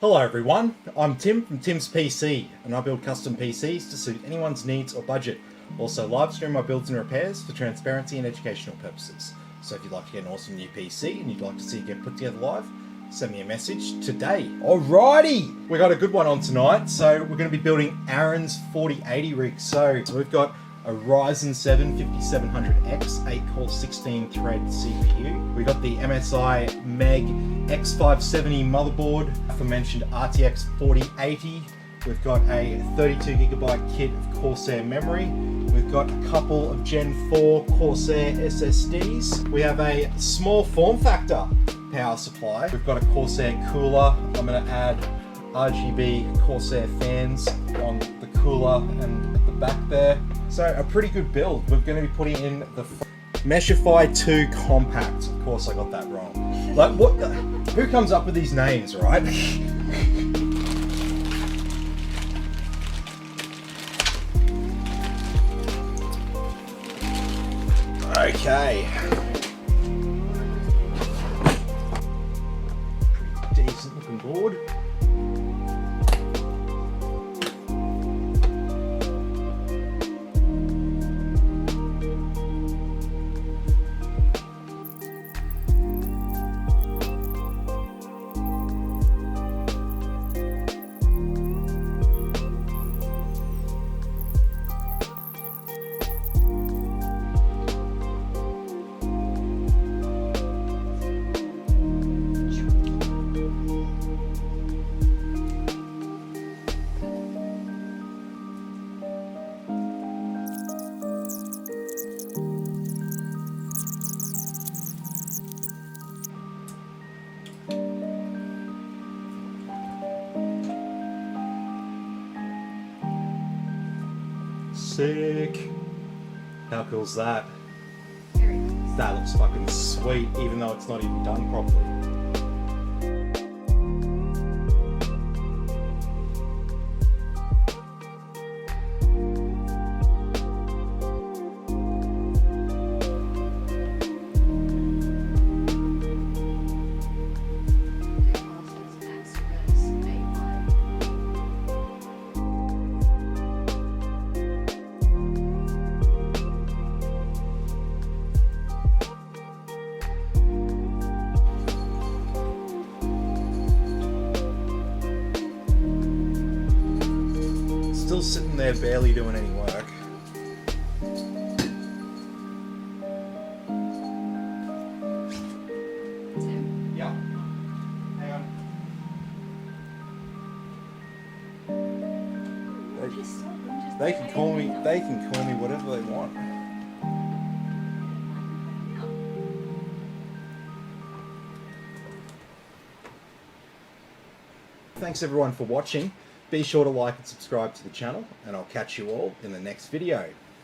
Hello everyone, I'm Tim from Tim's PC, and I build custom PCs to suit anyone's needs or budget. Also live stream my builds and repairs for transparency and educational purposes. So if you'd like to get an awesome new PC and you'd like to see it get put together live, send me a message today. Alrighty! We got a good one on tonight, so we're going to be building Aaron's 4080 rig. So we've got a Ryzen 7 5700X 8-core 16-thread CPU. We got the MSI Meg X570 motherboard, aforementioned RTX 4080. We've got a 32GB kit of Corsair memory. We've got a couple of Gen 4 Corsair SSDs. We have a small form factor power supply. We've got a Corsair cooler. I'm going to add RGB Corsair fans on the cooler and at the back there. So a pretty good build. We're going to be putting in the meshify 2 compact. Of course I got that wrong. Like what? Who comes up with these names, right? Okay. Pretty decent looking board. Sick. How cool is that? That looks fucking sweet, even though it's not even done properly. Still sitting there barely doing any work. Yeah. Hang on. They can call me whatever they want. Thanks everyone for watching. Be sure to like and subscribe to the channel, and I'll catch you all in the next video.